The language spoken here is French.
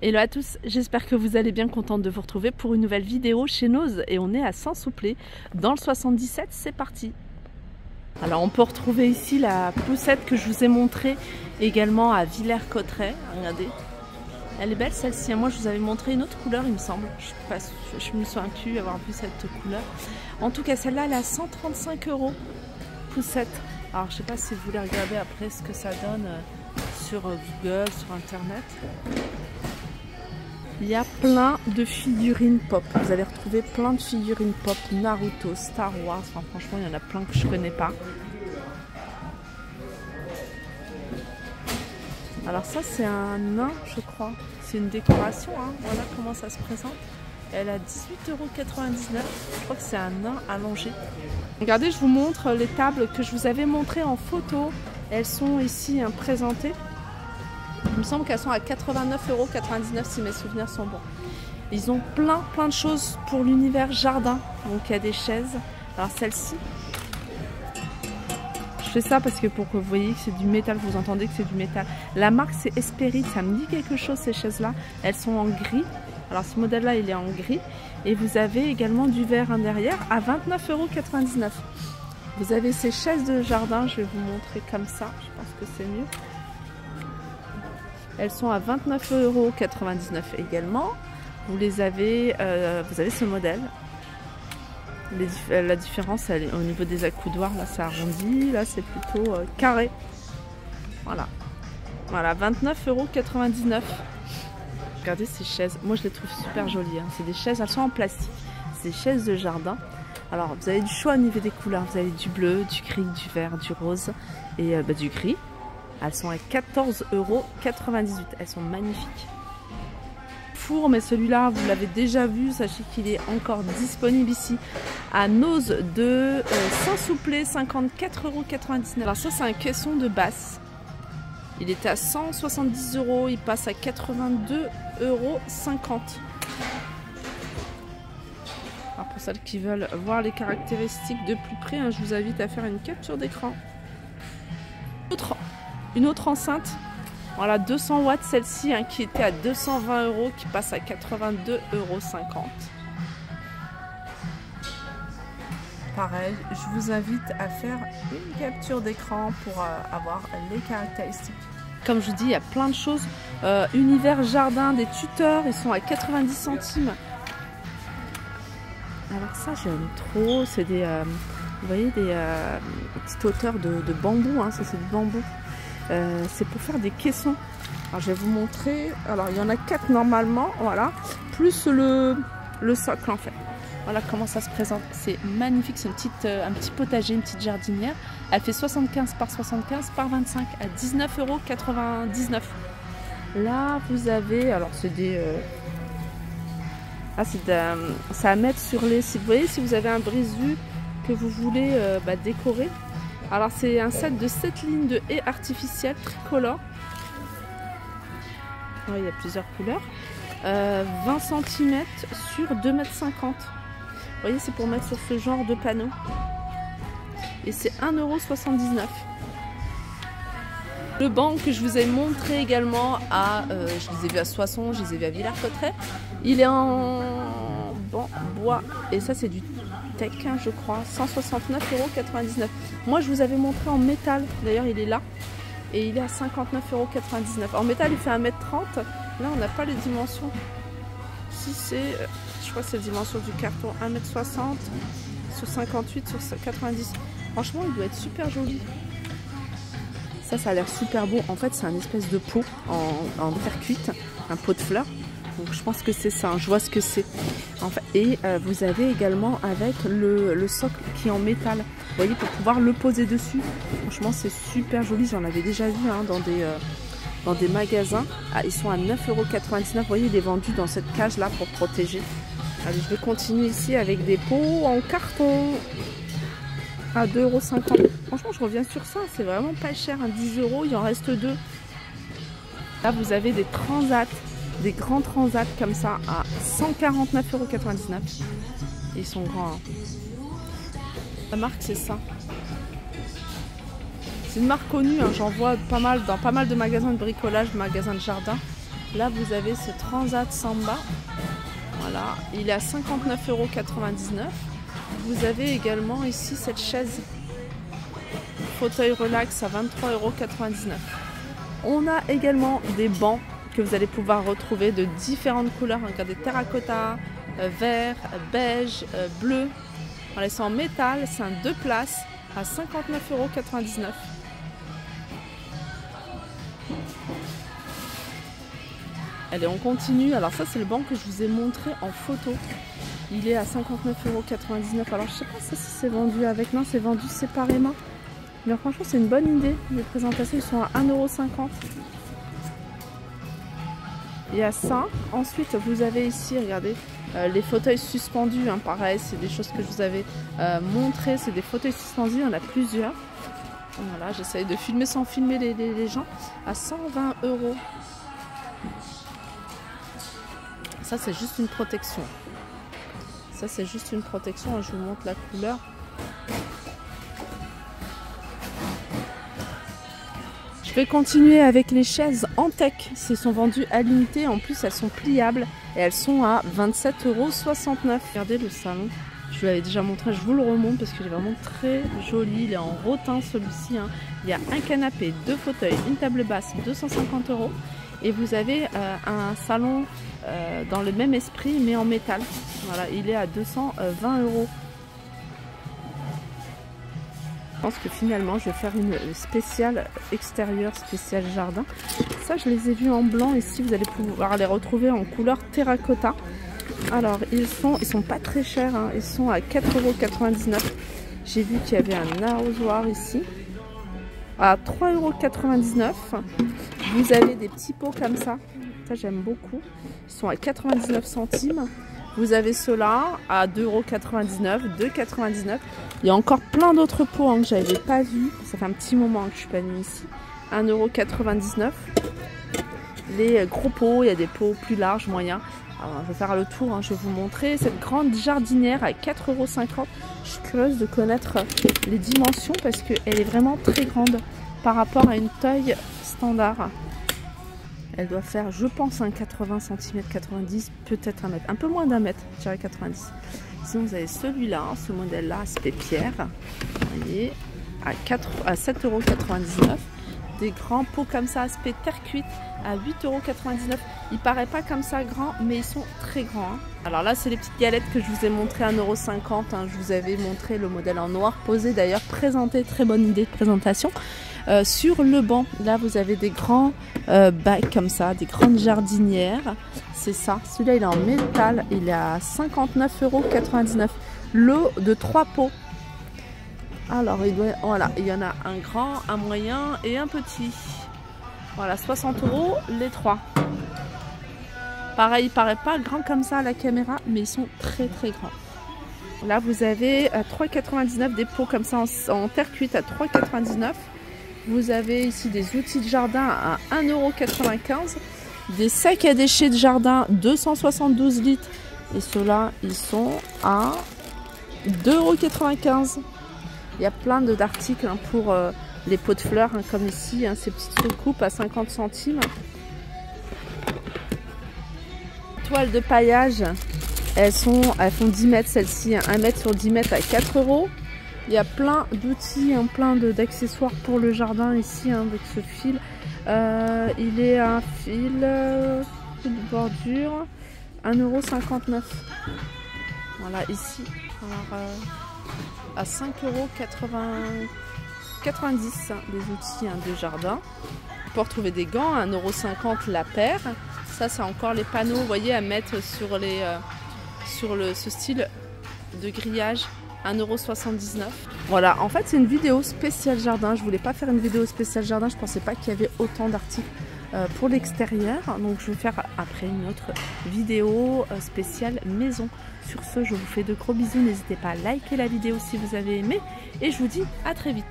Hello à tous, j'espère que vous allez bien, contente de vous retrouver pour une nouvelle vidéo chez Nose et on est à Saint-Souplé dans le 77, c'est parti. Alors on peut retrouver ici la poussette que je vous ai montrée également à Villers-Cotterêts, regardez. Elle est belle celle-ci, moi je vous avais montré une autre couleur il me semble, je me souviens plus avoir vu cette couleur. En tout cas celle-là elle est à 135 € poussette. Alors je sais pas si vous voulez regarder après ce que ça donne sur Google, sur internet. Il y a plein de figurines pop. Vous allez retrouver plein de figurines pop. Naruto, Star Wars. Enfin, franchement, il y en a plein que je connais pas. Alors ça, c'est un nain, je crois. C'est une décoration. Hein. Voilà comment ça se présente. Elle a 18,99 €. Je crois que c'est un nain allongé. Regardez, je vous montre les tables que je vous avais montrées en photo. Elles sont ici présentées. Il me semble qu'elles sont à 89,99 € si mes souvenirs sont bons. Ils ont plein de choses pour l'univers jardin. Donc il y a des chaises. Alors celle-ci, je fais ça parce que pour que vous voyez que c'est du métal, vous entendez que c'est du métal. La marque c'est Esprit, ça me dit quelque chose ces chaises-là. Elles sont en gris. Alors ce modèle-là il est en gris. Et vous avez également du verre derrière à 29,99 €. Vous avez ces chaises de jardin, je vais vous montrer comme ça. Je pense que c'est mieux. Elles sont à 29,99 € également. Vous avez ce modèle. La différence, elle est au niveau des accoudoirs. Là, c'est arrondi. Là, c'est plutôt carré. Voilà. Voilà, 29,99 €. Regardez ces chaises. Moi, je les trouve super jolies. Hein. C'est des chaises, elles sont en plastique. C'est des chaises de jardin. Alors, vous avez du choix au niveau des couleurs. Vous avez du bleu, du gris, du vert, du rose et du gris. Elles sont à 14,98 €. Elles sont magnifiques. Four, mais celui-là, vous l'avez déjà vu. Sachez qu'il est encore disponible ici à Nose de Saint-Souplé, 54,99 €. Alors ça, c'est un caisson de basse. Il était à 170 €. Il passe à 82,50 €. Alors pour celles qui veulent voir les caractéristiques de plus près, hein, je vous invite à faire une capture d'écran. Une autre enceinte, voilà, 200 watts, celle-ci hein, qui était à 220 €, qui passe à 82,50 €. Pareil, je vous invite à faire une capture d'écran pour avoir les caractéristiques. Comme je vous dis, il y a plein de choses. Univers jardin, des tuteurs, ils sont à 90 centimes. Alors ça, j'aime trop. C'est des, vous voyez, des petites hauteurs de bambou. Hein, ça, c'est du bambou. C'est pour faire des caissons. Alors je vais vous montrer. Alors il y en a 4 normalement, voilà, plus le socle en fait. Voilà comment ça se présente. C'est magnifique, c'est un petit potager, une petite jardinière. Elle fait 75 par 75 par 25 à 19,99 €. Là vous avez, alors c'est des c'est à mettre sur les. Vous voyez, si vous avez un brise-vue que vous voulez décorer. Alors c'est un set de 7 lignes de haies artificielles tricolores. Ouais, il y a plusieurs couleurs. 20 cm sur 2,50 m. Vous voyez, c'est pour mettre sur ce genre de panneau. Et c'est 1,79 €. Le banc que je vous ai montré également je les ai vus à Soissons, je les ai vus à Villers-Cotterêts. Il est en bois et ça c'est du Teck, je crois, 169,99 €. Moi je vous avais montré en métal, d'ailleurs il est là et il est à 59,99 €. En métal il fait 1,30 m. Là on n'a pas les dimensions. Si c'est, je crois que c'est la dimension du carton, 1,60 m sur 58 sur 90. Franchement il doit être super joli. Ça a l'air super beau. En fait c'est un espèce de pot en terre cuite, un pot de fleurs. Donc je pense que c'est ça, je vois ce que c'est. Enfin, et vous avez également avec le socle qui est en métal. Vous voyez, pour pouvoir le poser dessus. Franchement, c'est super joli. J'en avais déjà vu hein, dans des magasins. Ah, ils sont à 9,99 €. Vous voyez, il est vendu dans cette cage-là pour protéger. Allez, je vais continuer ici avec des pots en carton à 2,50 €. Franchement, je reviens sur ça. C'est vraiment pas cher. Hein, 10 €, il en reste 2. Là, vous avez des transats. Des grands transats comme ça à 149,99 €. Ils sont grands. Hein. La marque c'est ça. C'est une marque connue, hein. J'en vois pas mal dans pas mal de magasins de bricolage, de magasins de jardin. Là, vous avez ce Transat Samba. Voilà, il est à 59,99 €. Vous avez également ici cette chaise fauteuil relax à 23,99 €. On a également des bancs que vous allez pouvoir retrouver de différentes couleurs. Regardez, terracotta, vert, beige, bleu. Voilà, ils sont en métal, c'est un 2 places à 59,99 €. Allez, on continue. Alors ça, c'est le banc que je vous ai montré en photo. Il est à 59,99 €. Alors je sais pas si c'est vendu avec. Non, c'est vendu séparément. Mais franchement, c'est une bonne idée. Les présentations, ils sont à 1,50 €. Il y a ça. Ensuite, vous avez ici, regardez, les fauteuils suspendus. Hein, pareil, c'est des choses que je vous avais montré. C'est des fauteuils suspendus. Il y en a plusieurs. Voilà, j'essaye de filmer sans filmer les gens. À 120 €. Ça, c'est juste une protection. Ça, c'est juste une protection. Je vous montre la couleur. Je vais continuer avec les chaises Antec. Elles sont vendues à l'unité. En plus, elles sont pliables. Et elles sont à 27,69 €. Regardez le salon. Je vous l'avais déjà montré. Je vous le remonte parce qu'il est vraiment très joli. Il est en rotin, celui-ci. Hein. Il y a un canapé, 2 fauteuils, une table basse, 250 €. Et vous avez un salon dans le même esprit mais en métal. Voilà, il est à 220 €. Je pense que finalement je vais faire une spéciale extérieure, spéciale jardin. Ça, je les ai vus en blanc. Ici, vous allez pouvoir les retrouver en couleur terracotta. Alors, ils sont pas très chers. Hein. Ils sont à 4,99 €. J'ai vu qu'il y avait un arrosoir ici à 3,99 €. Vous avez des petits pots comme ça. Ça, j'aime beaucoup. Ils sont à 99 centimes. Vous avez ceux-là à 2,99 €, 2,99 €. Il y a encore plein d'autres pots hein, que je n'avais pas vus. Ça fait un petit moment que je suis pas venue ici. 1,99 €. Les gros pots, il y a des pots plus larges, moyens. Alors, je vais faire le tour, hein, je vais vous montrer. Cette grande jardinière à 4,50 €. Je suis curieuse de connaître les dimensions parce qu'elle est vraiment très grande par rapport à une taille standard. Elle doit faire, je pense, un 80 cm, 90, peut-être 1 mètre. Un peu moins d'1 mètre, je dirais 90. Sinon, vous avez celui-là, hein, ce modèle-là, aspect pierre. Vous voyez, à 7,99 €. Des grands pots comme ça, aspect terre cuite, à 8,99 €. Il paraît pas comme ça grand, mais ils sont très grands. Hein. Alors là, c'est les petites galettes que je vous ai montré à 1,50 €. Hein. Je vous avais montré le modèle en noir posé, d'ailleurs, présenté, très bonne idée de présentation. Sur le banc, là, vous avez des grands bacs comme ça, des grandes jardinières. C'est ça. Celui-là, il est en métal. Il est à 59,99 €. Lot de 3 pots. Alors, voilà, il y en a un grand, un moyen et un petit. Voilà, 60 € les 3. Pareil, il paraît pas grand comme ça à la caméra, mais ils sont très très grands. Là, vous avez à 3,99 € des pots comme ça en terre cuite à 3,99 €. Vous avez ici des outils de jardin à 1,95 €. Des sacs à déchets de jardin 272 litres. Et ceux-là, ils sont à 2,95 €. Il y a plein d'articles hein, pour les pots de fleurs, hein, comme ici, hein, ces petites recoupes à 50 centimes. Toiles de paillage, elles font 10 mètres celles-ci, hein, 1 mètre sur 10 mètres à 4 €. Il y a plein d'outils, hein, plein d'accessoires pour le jardin ici hein, avec ce fil. Il est un fil de bordure, 1,59 €. Voilà, ici. Alors, à 5,90 € des outils hein, de jardin. On peut retrouver des gants à 1,50 € la paire. Ça, c'est encore les panneaux, vous voyez, à mettre sur ce style de grillage. 1,79 €. Voilà, en fait, c'est une vidéo spéciale jardin. Je voulais pas faire une vidéo spéciale jardin. Je pensais pas qu'il y avait autant d'articles pour l'extérieur. Donc, je vais faire après une autre vidéo spéciale maison. Sur ce, je vous fais de gros bisous. N'hésitez pas à liker la vidéo si vous avez aimé. Et je vous dis à très vite.